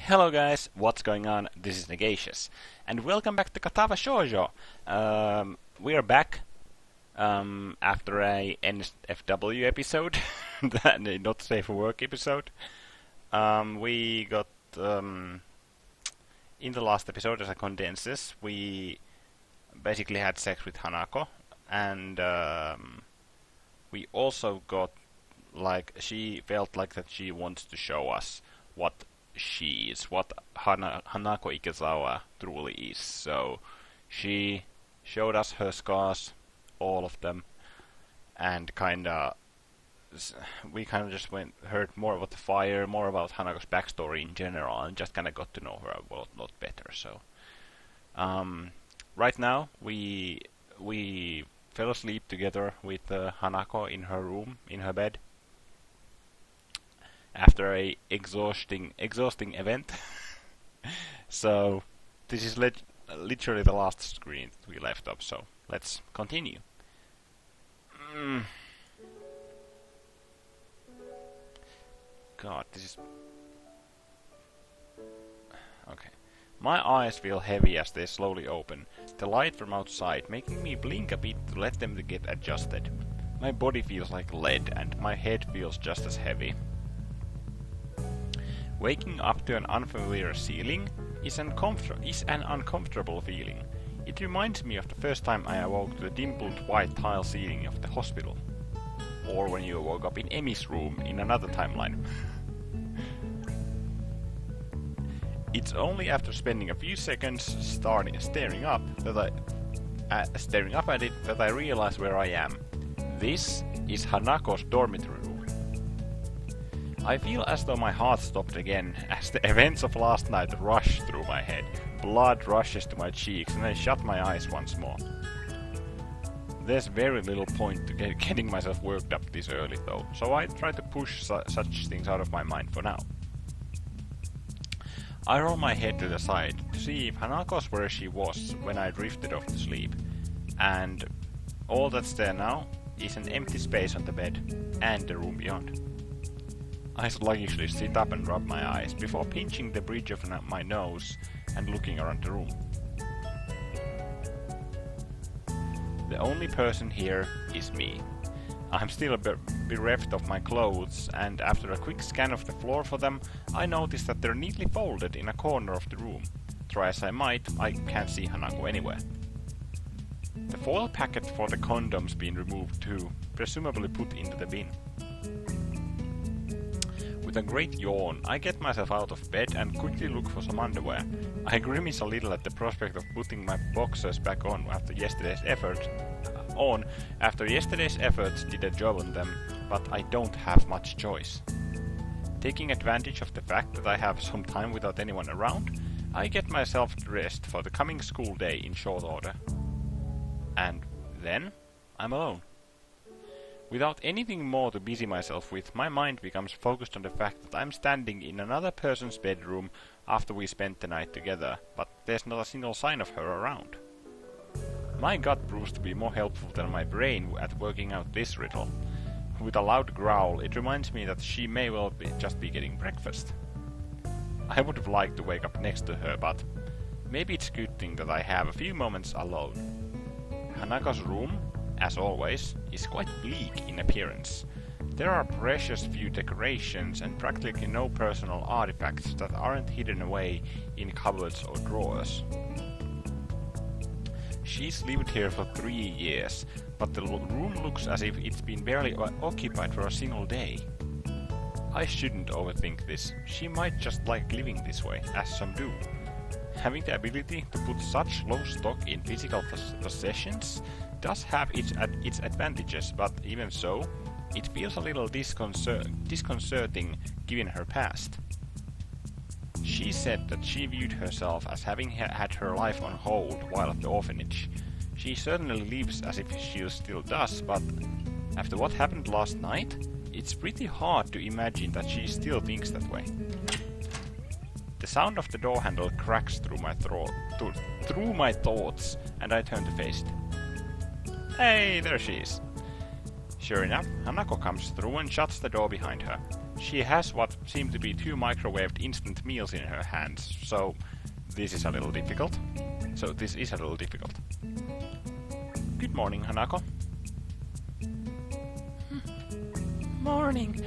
Hello guys, what's going on? This is Negacious, and welcome back to Katawa Shoujo. We are back after a NFW episode, a not safe for work episode. We got in the last episode, as a condenses, we basically had sex with Hanako, and we also got she felt like that she wants to show us what she is, what Hanako Ikezawa truly is. So she showed us her scars, all of them, and we just heard more about the fire, more about Hanako's backstory in general, and just kind of got to know her a lot better. So right now we fell asleep together with Hanako in her room, in her bed, after a exhausting event. So this is literally the last screen that we left up, so let's continue. God, this is... Okay. My eyes feel heavy as they slowly open, the light from outside making me blink a bit to let them get adjusted. My body feels like lead and my head feels just as heavy. Waking up to an unfamiliar ceiling is an uncomfortable feeling. It reminds me of the first time I awoke to the dimpled white tile ceiling of the hospital. Or when you woke up in Emi's room in another timeline. It's only after spending a few seconds staring up at it that I realize where I am. This is Hanako's dormitory room. I feel as though my heart stopped again as the events of last night rush through my head. Blood rushes to my cheeks and I shut my eyes once more. There's very little point to getting myself worked up this early though, so I try to push such things out of my mind for now. I roll my head to the side to see if Hanako's where she was when I drifted off to sleep, and all that's there now is an empty space on the bed and the room beyond. I sluggishly sit up and rub my eyes before pinching the bridge of my nose and looking around the room. The only person here is me. I'm still bereft of my clothes, and after a quick scan of the floor for them, I notice that they're neatly folded in a corner of the room. Try as I might, I can't see Hanako anywhere. The foil packet for the condoms being removed too, presumably put into the bin. With a great yawn, I get myself out of bed and quickly look for some underwear. I grimace a little at the prospect of putting my boxers back on after yesterday's efforts did a job on them, but I don't have much choice. Taking advantage of the fact that I have some time without anyone around, I get myself dressed for the coming school day in short order. And then, I'm alone. Without anything more to busy myself with, my mind becomes focused on the fact that I'm standing in another person's bedroom after we spent the night together, but there's not a single sign of her around. My gut proves to be more helpful than my brain at working out this riddle. With a loud growl, it reminds me that she may well just be getting breakfast. I would have liked to wake up next to her, but maybe it's a good thing that I have a few moments alone. Hanako's room, as always, is quite bleak in appearance. There are precious few decorations and practically no personal artifacts that aren't hidden away in cupboards or drawers. She's lived here for 3 years, but the room looks as if it's been barely occupied for a single day. I shouldn't overthink this. She might just like living this way, as some do. Having the ability to put such low stock in physical possessions does have its advantages, but even so, it feels a little disconcerting given her past. She said that she viewed herself as having had her life on hold while at the orphanage. She certainly lives as if she still does, but after what happened last night, it's pretty hard to imagine that she still thinks that way. The sound of the door handle cracks through my thoughts, and I turn to face it. Hey, there she is. Sure enough, Hanako comes through and shuts the door behind her. She has what seem to be 2 microwaved instant meals in her hands, so this is a little difficult. Good morning, Hanako. Morning.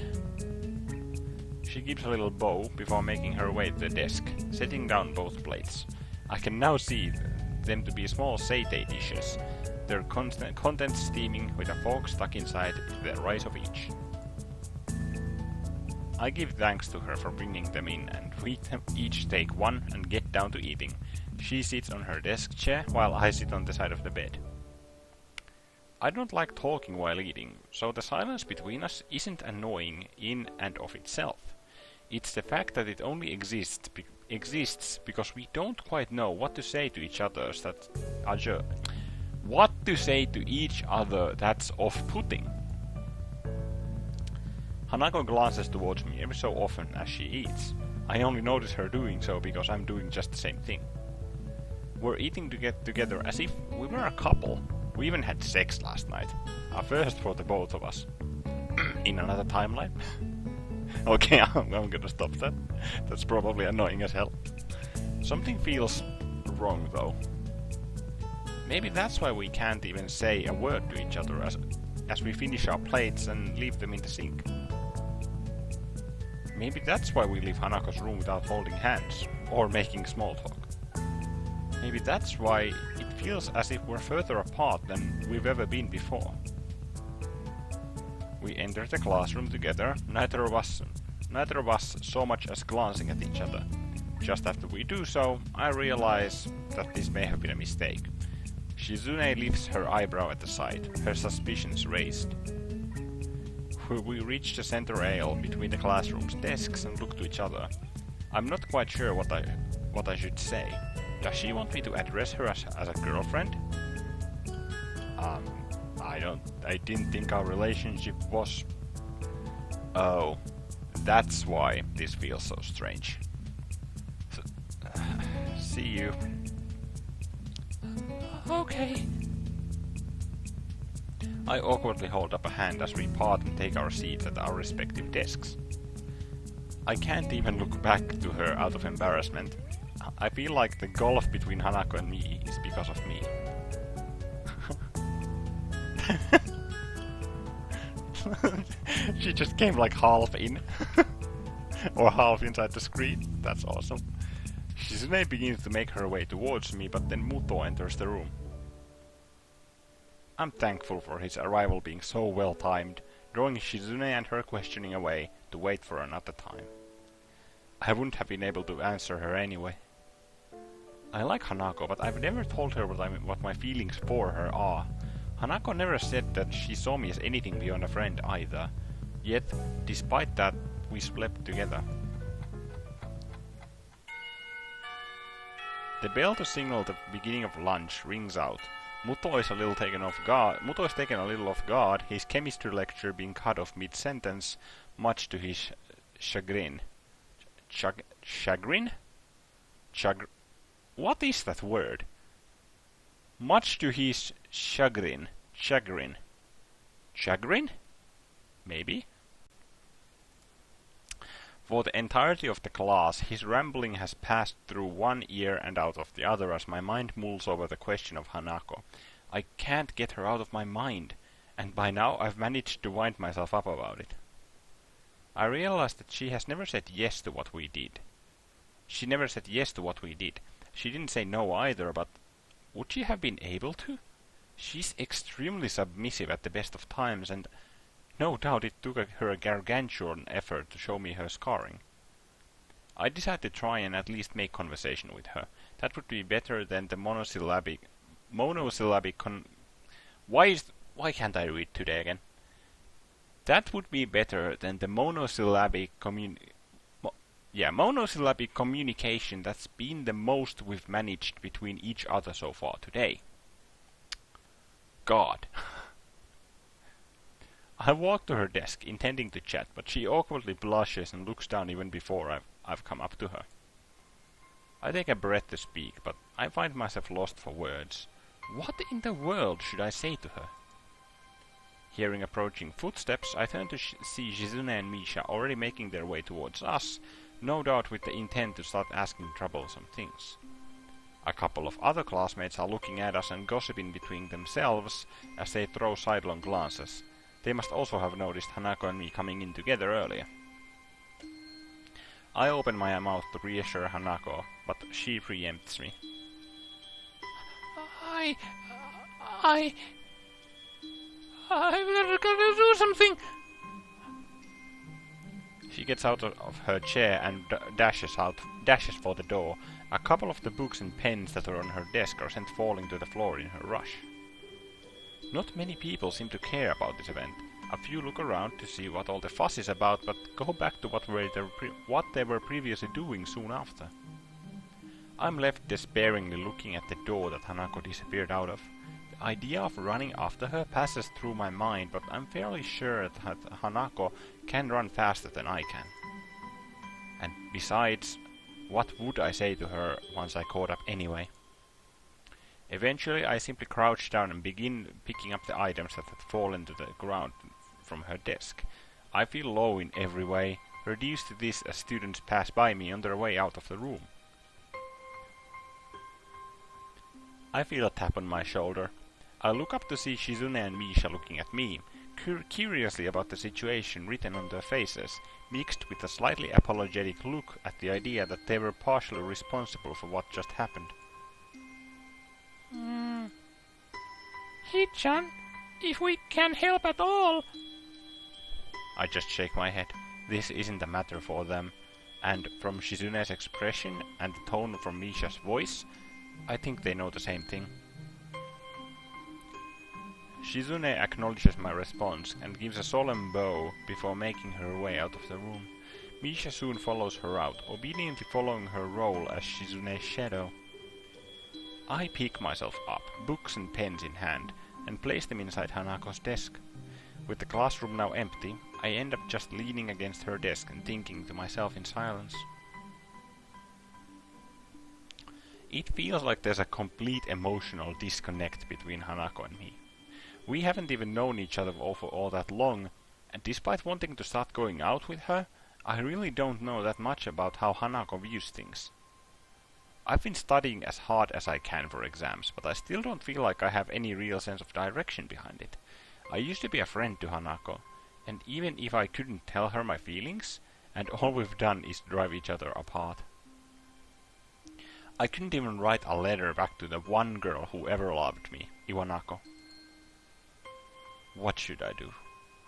She gives a little bow before making her way to the desk, setting down both plates. I can now see them to be small satay dishes, their contents steaming with a fork stuck inside the rice of each. I give thanks to her for bringing them in, and we each take one and get down to eating. She sits on her desk chair while I sit on the side of the bed. I don't like talking while eating, so the silence between us isn't annoying in and of itself. It's the fact that it only exists because we don't quite know what to say to each other that's off-putting. Hanako glances towards me every so often as she eats. I only notice her doing so because I'm doing just the same thing. We're eating together as if we were a couple. We even had sex last night. A first for the both of us. In another timeline. Okay, I'm gonna stop that. That's probably annoying as hell. Something feels wrong though. Maybe that's why we can't even say a word to each other as we finish our plates and leave them in the sink. Maybe that's why we leave Hanako's room without holding hands, or making small talk. Maybe that's why it feels as if we're further apart than we've ever been before. We enter the classroom together, neither of us so much as glancing at each other. Just after we do so, I realize that this may have been a mistake. Shizune lifts her eyebrow at the sight, her suspicions raised. We reach the center aisle between the classroom's desks and look to each other. I'm not quite sure what I should say. Does she want me to address her as a girlfriend? I didn't think our relationship was... Oh, that's why this feels so strange. See you. Okay. I awkwardly hold up a hand as we part and take our seats at our respective desks. I can't even look back to her out of embarrassment. I feel like the gulf between Hanako and me is because of me. She just came like half in. Or half inside the screen. That's awesome. Shizune begins to make her way towards me, but then Muto enters the room. I'm thankful for his arrival being so well timed, drawing Shizune and her questioning away to wait for another time. I wouldn't have been able to answer her anyway. I like Hanako, but I've never told her what my feelings for her are. Hanako never said that she saw me as anything beyond a friend either. Yet, despite that, we slept together. The bell to signal the beginning of lunch rings out. Muto is taken a little off guard, his chemistry lecture being cut off mid-sentence, much to his chagrin. Chagrin? What is that word? Much to his chagrin. Chagrin? Maybe? For the entirety of the class, his rambling has passed through one ear and out of the other as my mind mulls over the question of Hanako. I can't get her out of my mind, and by now I've managed to wind myself up about it. I realize that she has never said yes to what we did. She didn't say no either, but would she have been able to? She's extremely submissive at the best of times, and no doubt it took her a gargantuan effort to show me her scarring. I decided to try and at least make conversation with her. That would be better than the monosyllabic why can't I read today again? That would be better than the monosyllabic communication that's been the most we've managed between each other so far today. God. I walk to her desk, intending to chat, but she awkwardly blushes and looks down even before I've come up to her. I take a breath to speak, but I find myself lost for words. What in the world should I say to her? Hearing approaching footsteps, I turn to see Shizune and Misha already making their way towards us, no doubt with the intent to start asking troublesome things. A couple of other classmates are looking at us and gossiping between themselves as they throw sidelong glances. They must also have noticed Hanako and me coming in together earlier. I open my mouth to reassure Hanako, but she preempts me. I'm gonna do something! She gets out of her chair and dashes for the door. A couple of the books and pens that are on her desk are sent falling to the floor in her rush. Not many people seem to care about this event. A few look around to see what all the fuss is about, but go back to what they were previously doing soon after. I'm left despairingly looking at the door that Hanako disappeared out of. The idea of running after her passes through my mind, but I'm fairly sure that Hanako can run faster than I can. And besides, what would I say to her once I caught up anyway? Eventually I simply crouch down and begin picking up the items that had fallen to the ground from her desk. I feel low in every way, reduced to this as students pass by me on their way out of the room. I feel a tap on my shoulder. I look up to see Shizune and Misha looking at me, curiously about the situation written on their faces, mixed with a slightly apologetic look at the idea that they were partially responsible for what just happened. Hichan, if we can help at all... I just shake my head. This isn't a matter for them, and from Shizune's expression and the tone from Misha's voice, I think they know the same thing. Shizune acknowledges my response and gives a solemn bow before making her way out of the room. Misha soon follows her out, obediently following her role as Shizune's shadow. I pick myself up, books and pens in hand, and place them inside Hanako's desk. With the classroom now empty, I end up just leaning against her desk and thinking to myself in silence. It feels like there's a complete emotional disconnect between Hanako and me. We haven't even known each other for all that long, and despite wanting to start going out with her, I really don't know that much about how Hanako views things. I've been studying as hard as I can for exams, but I still don't feel like I have any real sense of direction behind it. I used to be a friend to Hanako, and even if I couldn't tell her my feelings, and all we've done is drive each other apart. I couldn't even write a letter back to the one girl who ever loved me, Iwanako. What should I do?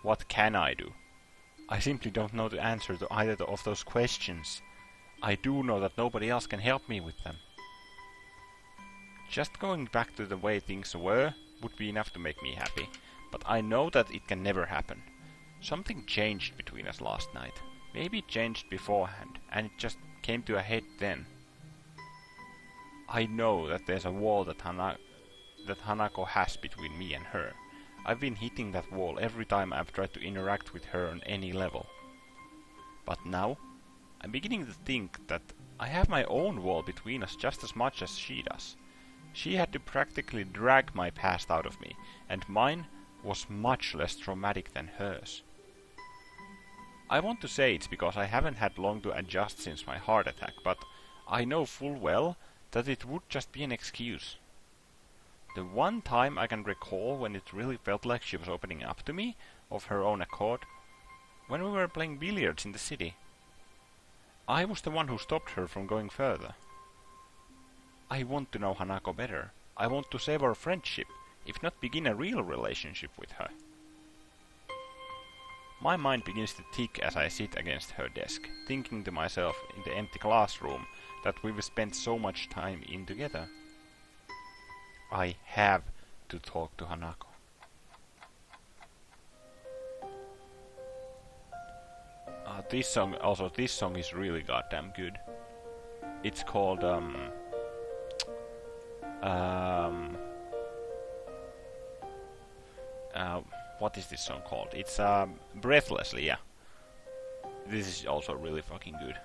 What can I do? I simply don't know the answer to either of those questions. I do know that nobody else can help me with them. Just going back to the way things were would be enough to make me happy, but I know that it can never happen. Something changed between us last night. Maybe it changed beforehand, and it just came to a head then. I know that there's a wall that Hanako has between me and her. I've been hitting that wall every time I've tried to interact with her on any level. But now, I'm beginning to think that I have my own wall between us just as much as she does. She had to practically drag my past out of me, and mine was much less traumatic than hers. I want to say it's because I haven't had long to adjust since my heart attack, but I know full well that it would just be an excuse. The one time I can recall when it really felt like she was opening up to me, of her own accord, when we were playing billiards in the city. I was the one who stopped her from going further. I want to know Hanako better. I want to save our friendship, if not begin a real relationship with her. My mind begins to tick as I sit against her desk, thinking to myself in the empty classroom that we've spent so much time in together. I have to talk to Hanako. This song is really goddamn good. It's called what is this song called? It's Breathlessly, yeah. This is also really fucking good.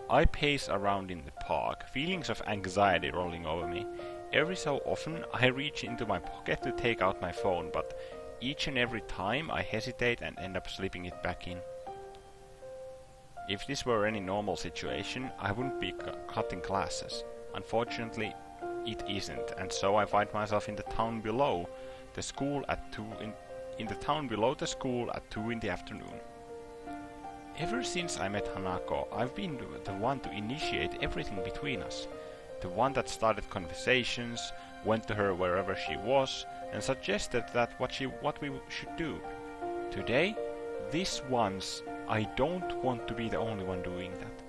I pace around in the park, feelings of anxiety rolling over me. Every so often I reach into my pocket to take out my phone, but each and every time I hesitate and end up slipping it back in. If this were any normal situation, I wouldn't be cutting classes. Unfortunately, it isn't, and so I find myself in the town below the school at 2 in the town below the school at 2 in the afternoon. Ever since I met Hanako, I've been the one to initiate everything between us. The one that started conversations, went to her wherever she was, and suggested that what we should do. Today, this once, I don't want to be the only one doing that.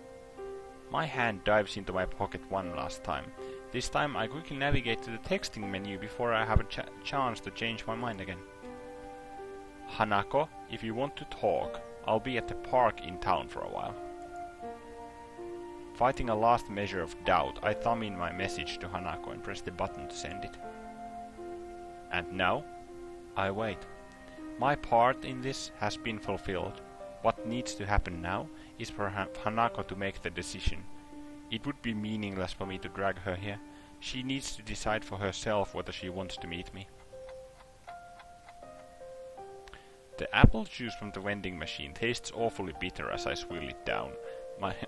My hand dives into my pocket one last time. This time I quickly navigate to the texting menu before I have a chance to change my mind again. Hanako, if you want to talk, I'll be at the park in town for a while. Fighting a last measure of doubt, I thumb in my message to Hanako and press the button to send it. And now, I wait. My part in this has been fulfilled. What needs to happen now is for Hanako to make the decision. It would be meaningless for me to drag her here. She needs to decide for herself whether she wants to meet me. The apple juice from the vending machine tastes awfully bitter as I swill it down.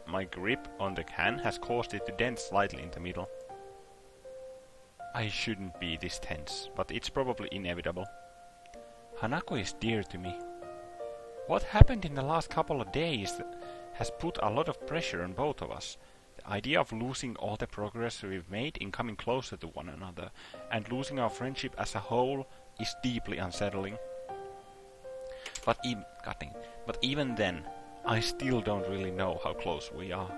My grip on the can has caused it to dent slightly in the middle. I shouldn't be this tense, but it's probably inevitable. Hanako is dear to me. What happened in the last couple of days has put a lot of pressure on both of us. The idea of losing all the progress we've made in coming closer to one another, and losing our friendship as a whole, is deeply unsettling. But even then, I still don't really know how close we are.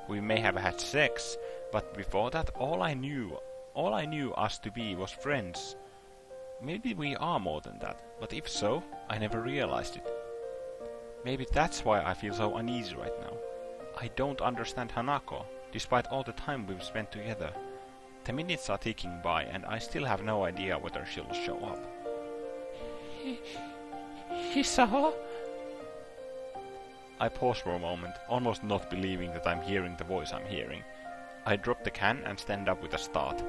We may have had sex, but before that all I knew us to be was friends. Maybe we are more than that, but if so, I never realized it. Maybe that's why I feel so uneasy right now. I don't understand Hanako, despite all the time we've spent together. The minutes are ticking by, and I still have no idea whether she'll show up. Hisao? I pause for a moment, almost not believing that I'm hearing the voice I'm hearing. I drop the can and stand up with a start.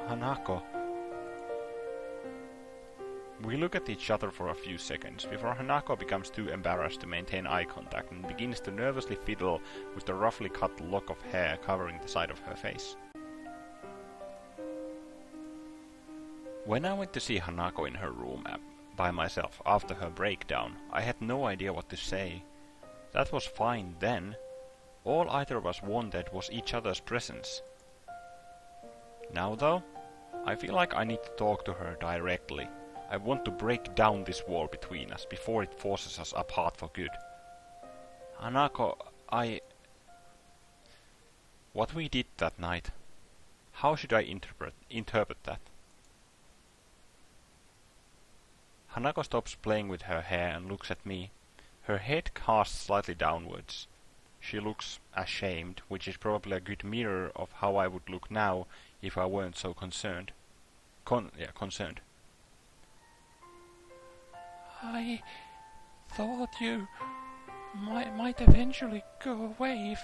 Hanako. We look at each other for a few seconds, before Hanako becomes too embarrassed to maintain eye contact and begins to nervously fiddle with the roughly cut lock of hair covering the side of her face. When I went to see Hanako in her room by myself after her breakdown, I had no idea what to say. That was fine then. All either of us wanted was each other's presence. Now though, I feel like I need to talk to her directly. I want to break down this wall between us before it forces us apart for good. Hanako, what we did that night, how should I interpret that? Hanako stops playing with her hair and looks at me. Her head casts slightly downwards. She looks ashamed, which is probably a good mirror of how I would look now if I weren't so concerned. Concerned. I thought you might eventually go away if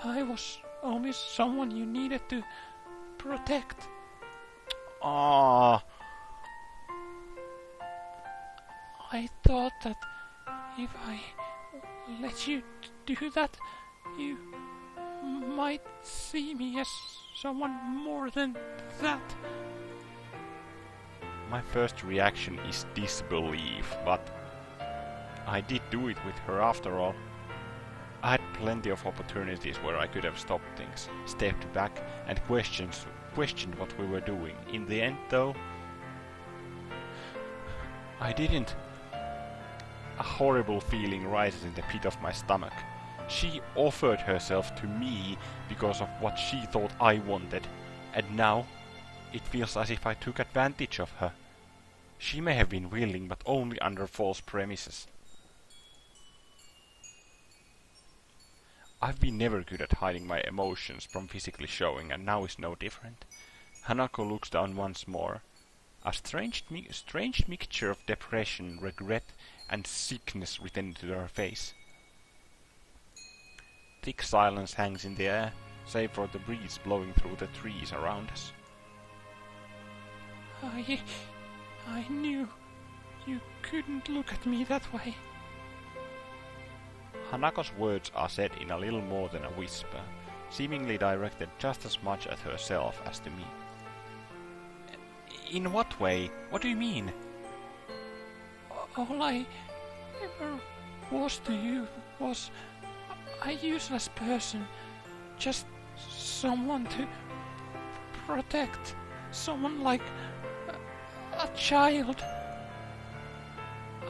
I was only someone you needed to protect. Ah. I thought that if I let you do that, you might see me as someone more than that. My first reaction is disbelief, but I did do it with her after all. I had plenty of opportunities where I could have stopped things, stepped back, and questioned what we were doing. In the end, though, I didn't. A horrible feeling rises in the pit of my stomach. She offered herself to me because of what she thought I wanted, and now it feels as if I took advantage of her. She may have been willing, but only under false premises. I've been never good at hiding my emotions from physically showing, and now is no different. Hanako looks down once more. A strange mixture of depression, regret, and sickness written into her face. Thick silence hangs in the air, save for the breeze blowing through the trees around us. I knew you couldn't look at me that way. Hanako's words are said in a little more than a whisper, seemingly directed just as much at herself as to me. In what way? What do you mean? All I ever was to you was a useless person, just someone to protect, someone like a child.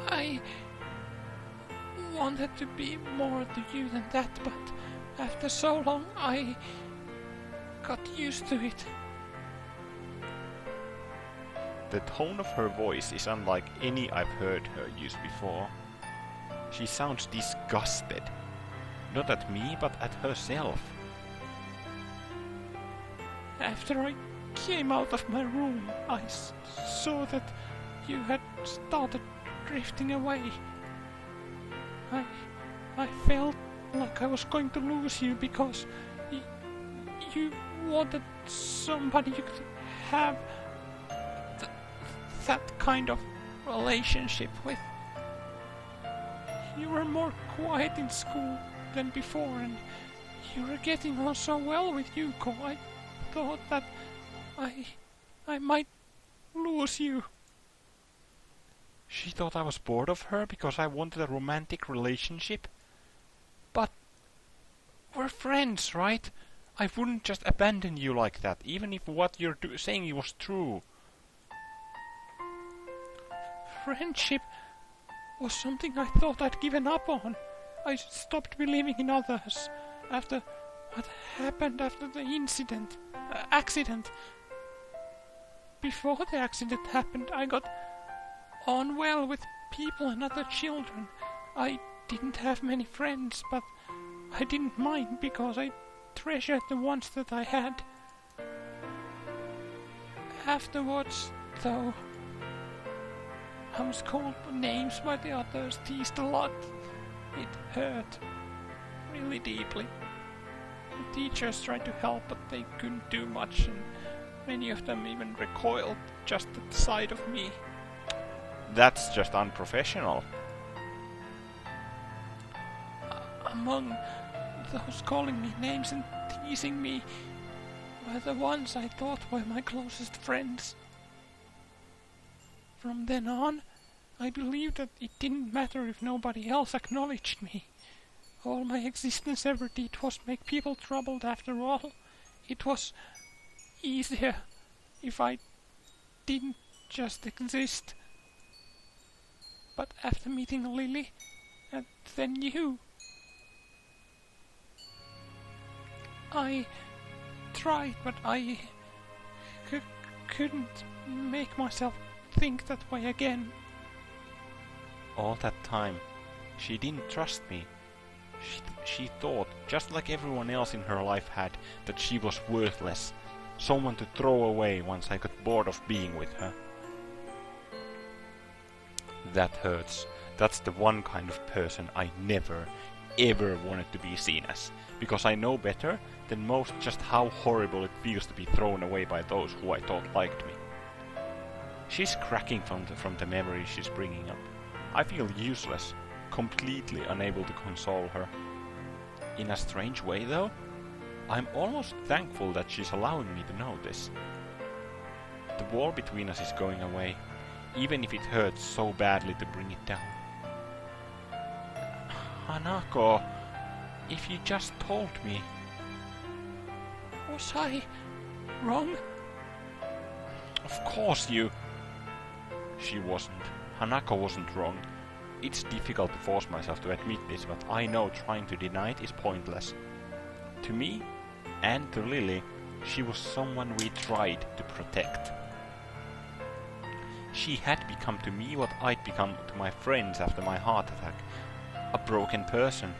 I wanted to be more to you than that, but after so long I got used to it. The tone of her voice is unlike any I've heard her use before. She sounds disgusted. Not at me, but at herself. After I came out of my room, I saw that you had started drifting away. I felt like I was going to lose you because you wanted somebody you could have that kind of relationship with. You were more quiet in school than before, and you were getting on so well with Yuko. I thought that I might lose you. She thought I was bored of her because I wanted a romantic relationship? But we're friends, right? I wouldn't just abandon you like that, even if what you're saying was true. Friendship was something I thought I'd given up on. I stopped believing in others after what happened after the accident. Before the accident happened, I got on well with people and other children. I didn't have many friends, but I didn't mind because I treasured the ones that I had. Afterwards, though, I was called names by the others, teased a lot. It hurt really deeply. The teachers tried to help, but they couldn't do much, and many of them even recoiled just at the sight of me. That's just unprofessional. Among those calling me names and teasing me were the ones I thought were my closest friends. From then on, I believed that it didn't matter if nobody else acknowledged me. All my existence ever did was make people troubled after all. It was easier if I didn't just exist. But after meeting Lily, and then you, I tried, but I couldn't make myself think that way again. All that time, she didn't trust me. She thought, just like everyone else in her life had, that she was worthless, someone to throw away once I got bored of being with her. That hurts. That's the one kind of person I never, ever wanted to be seen as, because I know better than most just how horrible it feels to be thrown away by those who I thought liked me. She's cracking from the memories she's bringing up. I feel useless, completely unable to console her. In a strange way, though, I'm almost thankful that she's allowing me to know this. The wall between us is going away, even if it hurts so badly to bring it down. Hanako, if you just told me. Was I wrong? Of course you... She wasn't. Hanako wasn't wrong. It's difficult to force myself to admit this, but I know trying to deny it is pointless. To me, and to Lily, she was someone we tried to protect. She had become to me what I'd become to my friends after my heart attack. A broken person.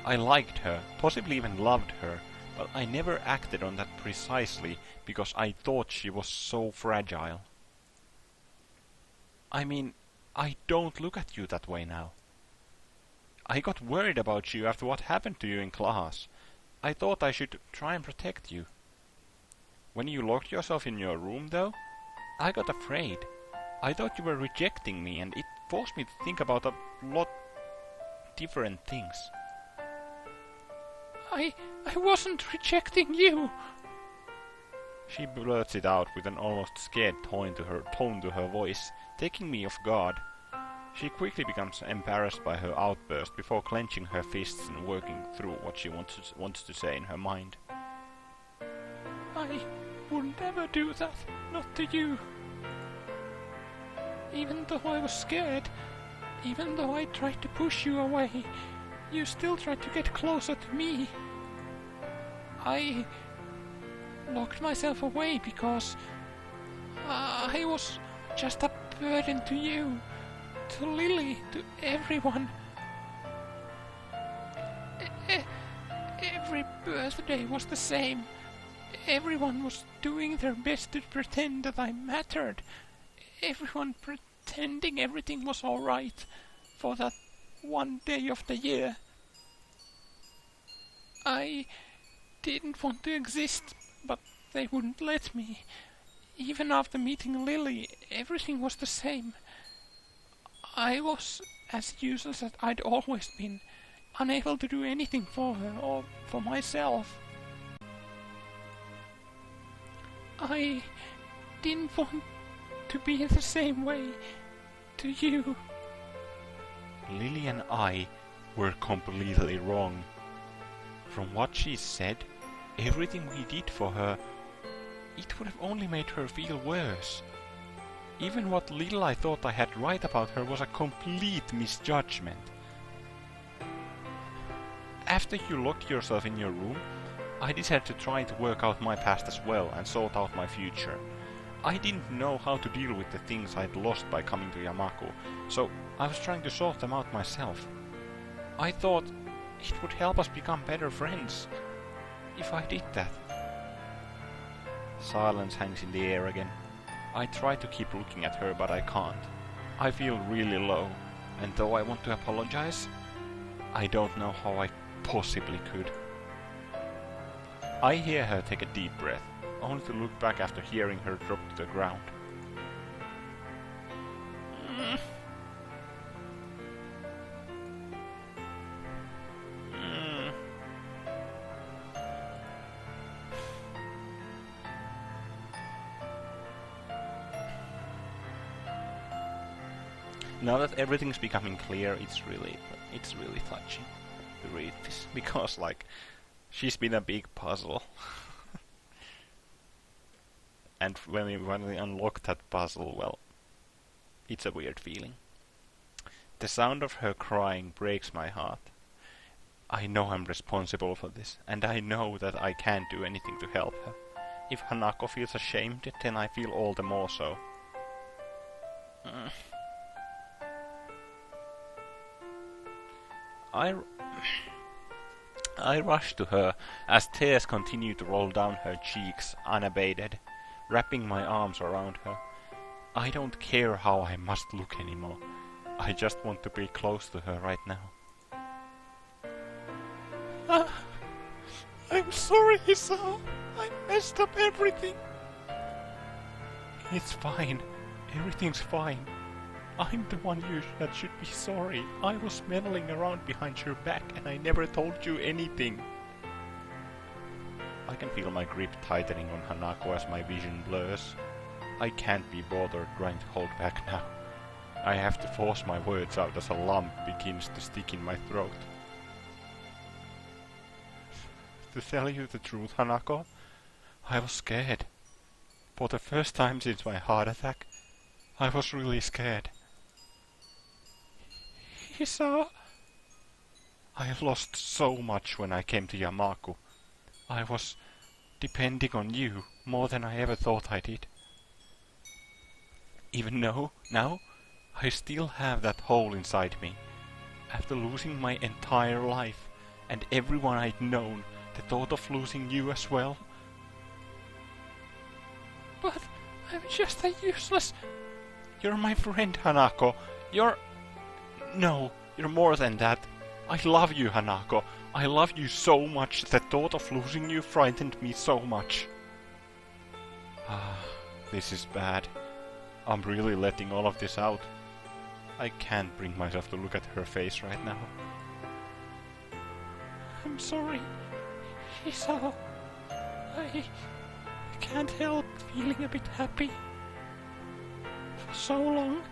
I liked her, possibly even loved her, but I never acted on that precisely because I thought she was so fragile. I mean, I don't look at you that way now. I got worried about you after what happened to you in class. I thought I should try and protect you. When you locked yourself in your room, though, I got afraid. I thought you were rejecting me, and it forced me to think about a lot different things. I wasn't rejecting you. She blurts it out with an almost scared tone to her voice, taking me off guard. She quickly becomes embarrassed by her outburst before clenching her fists and working through what she wants to say in her mind. I would never do that, not to you. Even though I was scared, even though I tried to push you away, you still tried to get closer to me. I locked myself away because I was just a burden to you, to Lily, to everyone. Every birthday was the same. Everyone was doing their best to pretend that I mattered. Everyone pretending everything was alright for that one day of the year. I didn't want to exist, but they wouldn't let me. Even after meeting Lily, everything was the same. I was as useless as I'd always been, unable to do anything for her or for myself. I didn't want to be the same way to you. Lily and I were completely wrong. From what she said, everything we did for her, it would have only made her feel worse. Even what little I thought I had right about her was a complete misjudgment. After you locked yourself in your room, I decided to try to work out my past as well and sort out my future. I didn't know how to deal with the things I'd lost by coming to Yamaku, so I was trying to sort them out myself. I thought it would help us become better friends if I did that. Silence hangs in the air again. I try to keep looking at her, but I can't. I feel really low, and though I want to apologize, I don't know how I possibly could. I hear her take a deep breath, only to look back after hearing her drop to the ground. Now that everything's becoming clear, it's really touching to read this, because like she's been a big puzzle. And when we unlock that puzzle, well, it's a weird feeling. The sound of her crying breaks my heart. I know I'm responsible for this, and I know that I can't do anything to help her. If Hanako feels ashamed, then I feel all the more so. I rush to her as tears continue to roll down her cheeks unabated, wrapping my arms around her. I don't care how I must look anymore. I just want to be close to her right now. I'm sorry, Hisao. I messed up everything. It's fine. Everything's fine. I'm the one that should be sorry. I was meddling around behind your back and I never told you anything. I can feel my grip tightening on Hanako as my vision blurs. I can't be bothered trying to hold back now. I have to force my words out as a lump begins to stick in my throat. To tell you the truth, Hanako, I was scared. For the first time since my heart attack, I was really scared. Hisao, I lost so much when I came to Yamaku. I was depending on you more than I ever thought I did. Even though, now, I still have that hole inside me. After losing my entire life, and everyone I'd known, the thought of losing you as well. But I'm just a useless... You're my friend, Hanako. No, you're more than that. I love you, Hanako. I love you so much. The thought of losing you frightened me so much. This is bad. I'm really letting all of this out. I can't bring myself to look at her face right now. I'm sorry, Hisao. I can't help feeling a bit happy. For so long,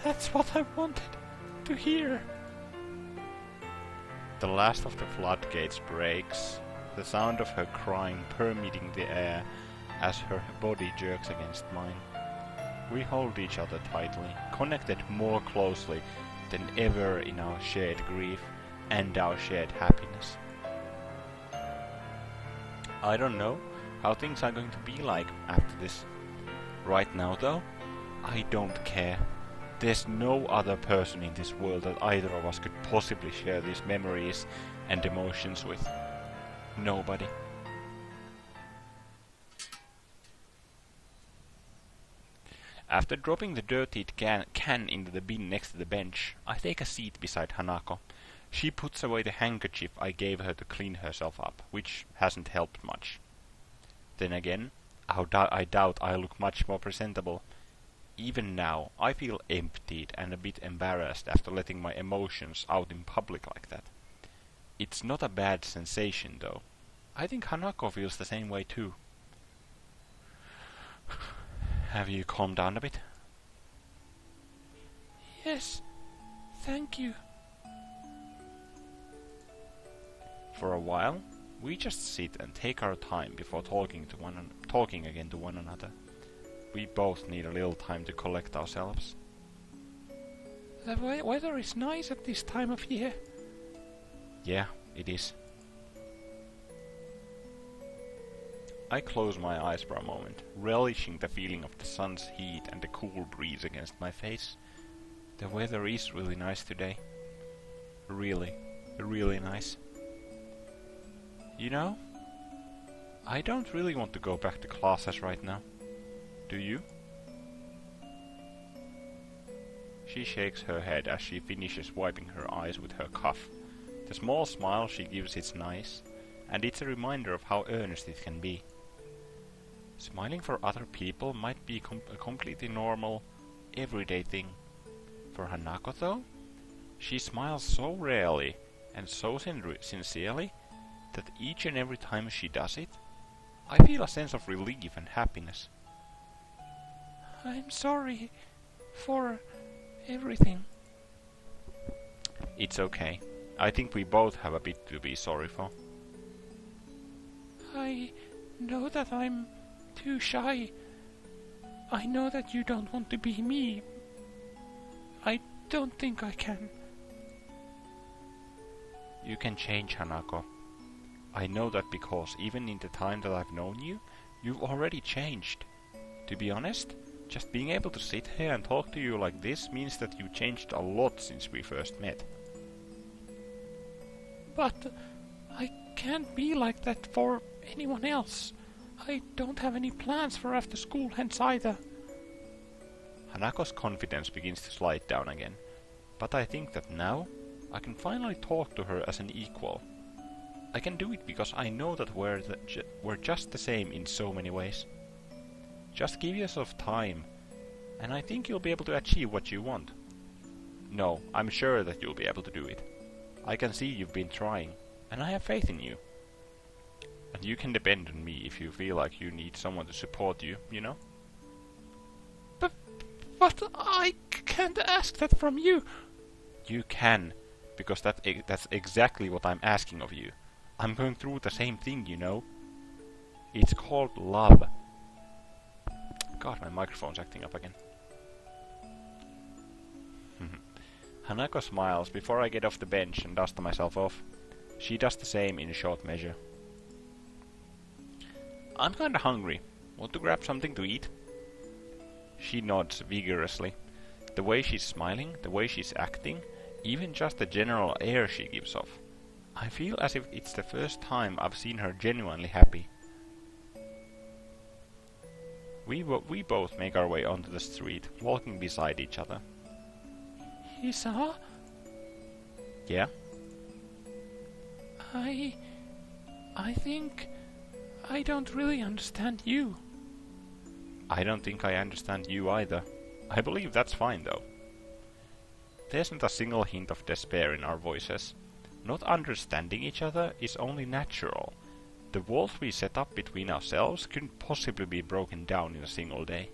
that's what I wanted to hear. The last of the floodgates breaks, the sound of her crying permeating the air as her body jerks against mine. We hold each other tightly, connected more closely than ever in our shared grief and our shared happiness. I don't know how things are going to be like after this. Right now though, I don't care. There's no other person in this world that either of us could possibly share these memories and emotions with. Nobody. After dropping the dirtied can into the bin next to the bench, I take a seat beside Hanako. She puts away the handkerchief I gave her to clean herself up, which hasn't helped much. Then again, I doubt I look much more presentable. Even now, I feel emptied and a bit embarrassed after letting my emotions out in public like that. It's not a bad sensation though. I think Hanako feels the same way too. Have you calmed down a bit? Yes, thank you. For a while, we just sit and take our time before talking again to one another. We both need a little time to collect ourselves. The weather is nice at this time of year. Yeah, it is. I close my eyes for a moment, relishing the feeling of the sun's heat and the cool breeze against my face. The weather is really nice today. Really, really nice. You know, I don't really want to go back to classes right now. Do you? She shakes her head as she finishes wiping her eyes with her cuff. The small smile she gives is nice, and it's a reminder of how earnest it can be. Smiling for other people might be a completely normal, everyday thing. For Hanako though, she smiles so rarely and so sincerely that each and every time she does it, I feel a sense of relief and happiness. I'm sorry for everything. It's okay. I think we both have a bit to be sorry for. I know that I'm too shy. I know that you don't want to be me. I don't think I can. You can change, Hanako. I know that because even in the time that I've known you, you've already changed. To be honest, just being able to sit here and talk to you like this means that you changed a lot since we first met. But I can't be like that for anyone else. I don't have any plans for after school hence either. Hanako's confidence begins to slide down again, but I think that now I can finally talk to her as an equal. I can do it because I know that we're just the same in so many ways. Just give yourself time, and I think you'll be able to achieve what you want. No, I'm sure that you'll be able to do it. I can see you've been trying, and I have faith in you. And you can depend on me if you feel like you need someone to support you, you know? But I can't ask that from you. You can, because that's exactly what I'm asking of you. I'm going through the same thing, you know? It's called love. God, my microphone's acting up again. Hanako smiles before I get off the bench and dust myself off. She does the same in short measure. I'm kinda hungry. Want to grab something to eat? She nods vigorously. The way she's smiling, the way she's acting, even just the general air she gives off. I feel as if it's the first time I've seen her genuinely happy. We both make our way onto the street, walking beside each other. Hisao? Yeah? I think I don't really understand you. I don't think I understand you either. I believe that's fine though. There's not a single hint of despair in our voices. Not understanding each other is only natural. The walls we set up between ourselves couldn't possibly be broken down in a single day.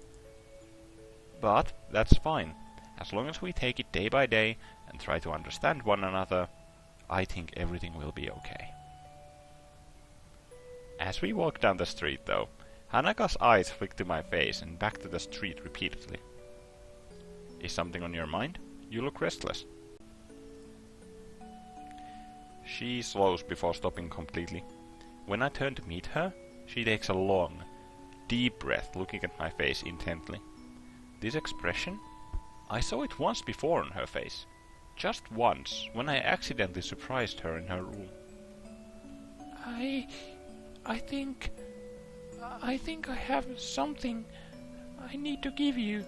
But that's fine. As long as we take it day by day and try to understand one another, I think everything will be okay. As we walk down the street though, Hanaka's eyes flick to my face and back to the street repeatedly. Is something on your mind? You look restless. She slows before stopping completely. When I turn to meet her, she takes a long, deep breath looking at my face intently. This expression? I saw it once before on her face. Just once, when I accidentally surprised her in her room. I think I have something I need to give you.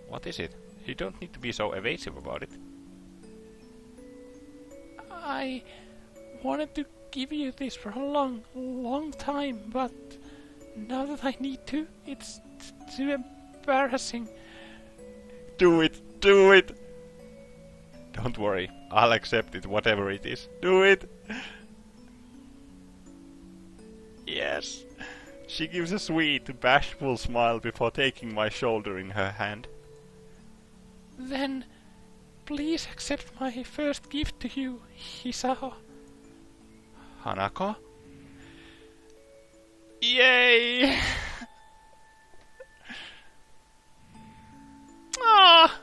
What is it? You don't need to be so evasive about it. I wanted to give you this for a long time, but now that I need to, it's too embarrassing. Do it! Do it! Don't worry, I'll accept it, whatever it is. Do it! Yes! She gives a sweet, bashful smile before taking my shoulder in her hand. Then, please accept my first gift to you, Hisao. Hanako? Yay! Ah!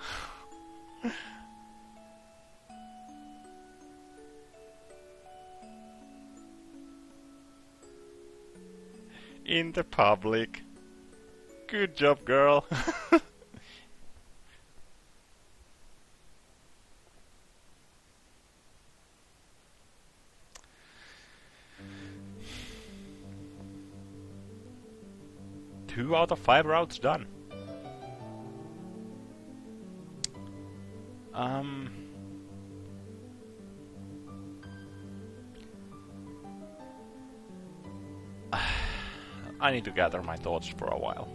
In the public. Good job, girl. Two out of 5 routes done. I need to gather my thoughts for a while.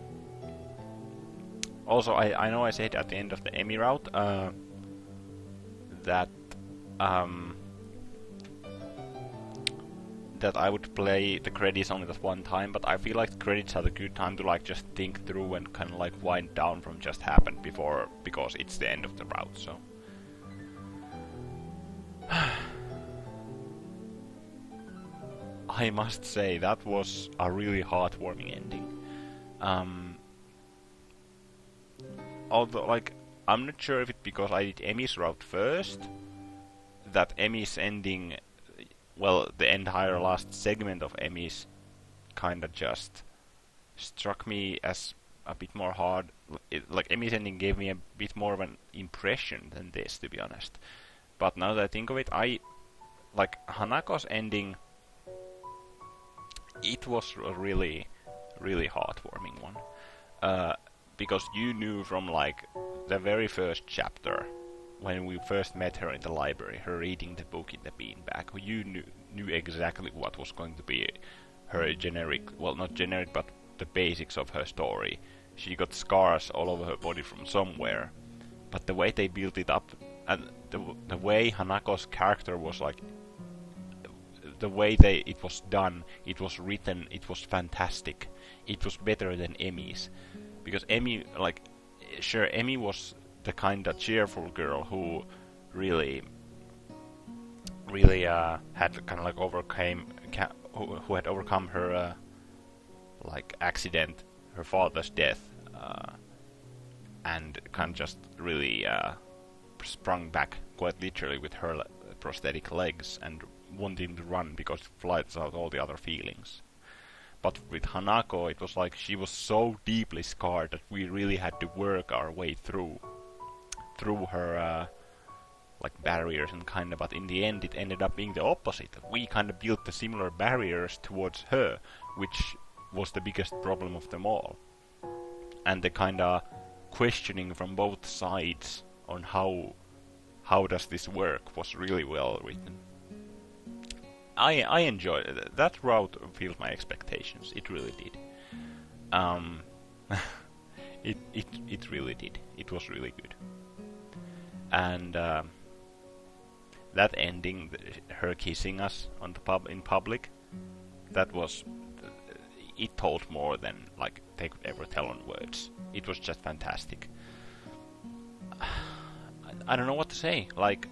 Also, I know I said at the end of the Emmy route that that I would play the credits only that one time, but I feel like the credits are the good time to like just think through and kind of like wind down from just happened before, because it's the end of the route. So I must say that was a really heartwarming ending. Although, like, I'm not sure if it's because I did Emmy's route first, that Emmy's ending, well, the entire last segment of Emmy's kinda just struck me as a bit more hard. Like, Emmy's ending gave me a bit more of an impression than this, to be honest. But now that I think of it, like, Hanako's ending, it was a really, really heartwarming one. Because you knew from, like, the very first chapter, when we first met her in the library, her reading the book in the beanbag, you knew exactly what was going to be her generic, well, not generic, but the basics of her story. She got scars all over her body from somewhere, but the way they built it up, and the way Hanako's character was, like, the way it was done, it was written, it was fantastic. It was better than Emmy's. Because Emmy, like, sure, Emmy was the kind of cheerful girl who really had kind of like who had overcome her like accident, her father's death, and kind of just really sprung back quite literally with her prosthetic legs and wanting to run because it flights out all the other feelings. But with Hanako, it was like she was so deeply scarred that we really had to work our way through her like barriers and kind of. But in the end, it ended up being the opposite. We kind of built the similar barriers towards her, which was the biggest problem of them all. And the kind of questioning from both sides on how does this work was really well written. I enjoyed it. That route fulfilled my expectations. It really did. It really did. It was really good. And that ending, her kissing us on the in public, that was, it told more than like they could ever tell on words. It was just fantastic. I don't know what to say. Like,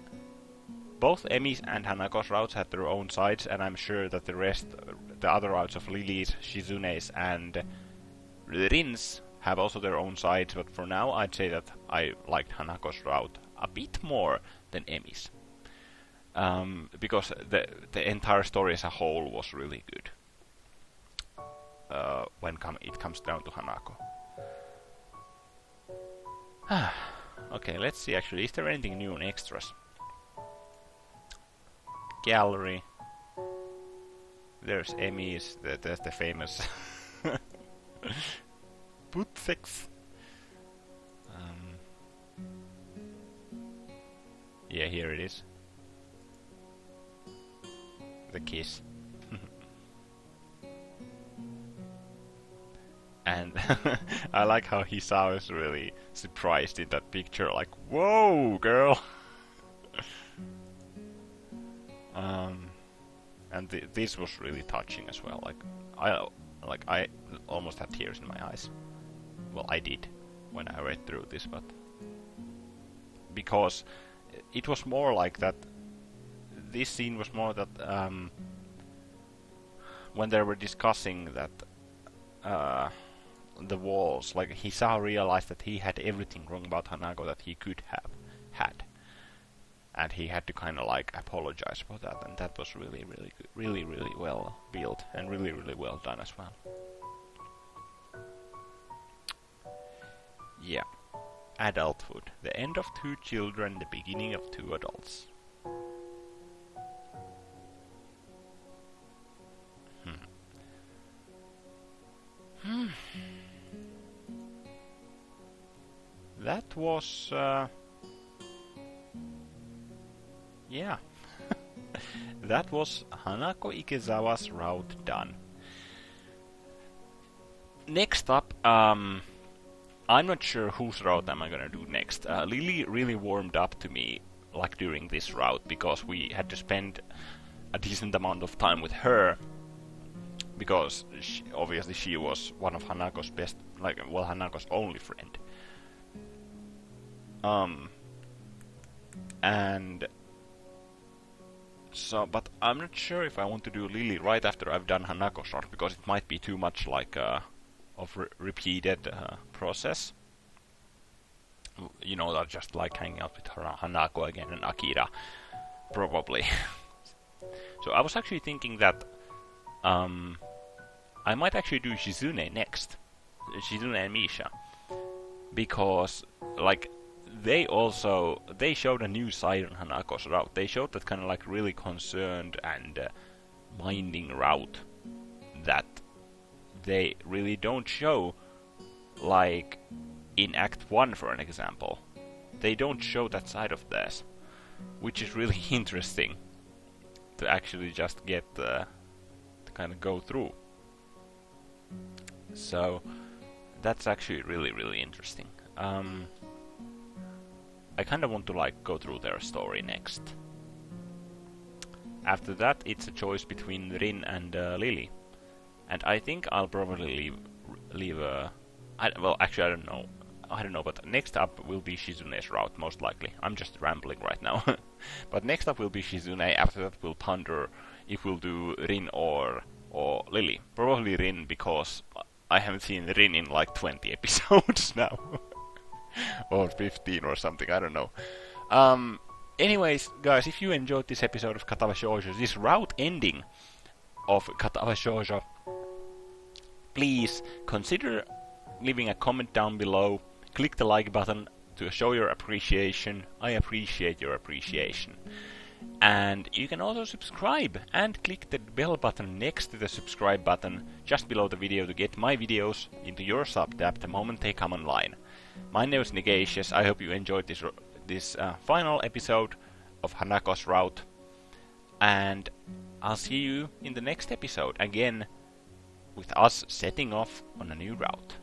both Emi's and Hanako's routes had their own sides, and I'm sure that the other routes of Lily's, Shizune's, and Rin's have also their own sides. But for now, I'd say that I liked Hanako's route a bit more than Emi's, because the entire story as a whole was really good. When it comes down to Hanako. Okay, let's see. Actually, is there anything new in extras? Gallery. There's Emi's. There's the famous boot sex. Yeah, here it is. The kiss. And I like how Hisao is really surprised in that picture, like, whoa, girl! And this was really touching as well. I almost had tears in my eyes. Well, I did when I read through this, but because it was more like that. This scene was more that when they were discussing that. The walls, like Hisao realized that he had everything wrong about Hanako that he could have had, and he had to kind of like apologize for that, and that was really, really good, really, really well built, and really, really well done as well. Yeah, adulthood, the end of two children, the beginning of two adults. That was, yeah. That was Hanako Ikezawa's route done. Next up, I'm not sure whose route am I gonna do next. Lily really warmed up to me, like, during this route, because we had to spend a decent amount of time with her, because obviously she was one of Hanako's best, Hanako's only friend. And so, but I'm not sure if I want to do Lily right after I've done Hanako's route, because it might be too much like of repeated process. You know, that just like hanging out with Hanako again and Akira, probably. So I was actually thinking that I might actually do Shizune next, Shizune and Misha, because like they showed a new side on Hanako's route. They showed that kind of like really concerned and minding route that they really don't show, like in Act 1, for an example. They don't show that side of theirs, which is really interesting to actually just get to kind of go through. So that's actually really, really interesting. I kind of want to like go through their story next. After that, it's a choice between Rin and Lily, and I think I'll probably leave. Actually, I don't know. But next up will be Shizune's route, most likely. I'm just rambling right now. But next up will be Shizune. After that, we'll ponder if we'll do Rin or Lily. Probably Rin, because I haven't seen Rin in like 20 episodes now. Or 15 or something, I don't know. Anyways, guys, if you enjoyed this episode of Katawa Shoujo, this route ending of Katawa Shoujo, please consider leaving a comment down below. Click the like button to show your appreciation. I appreciate your appreciation. And you can also subscribe and click the bell button next to the subscribe button just below the video to get my videos into your sub tab the moment they come online. My name is Negacious. I hope you enjoyed this final episode of Hanako's route, and I'll see you in the next episode again with us setting off on a new route.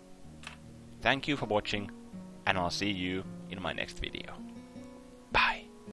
Thank you for watching, and I'll see you in my next video.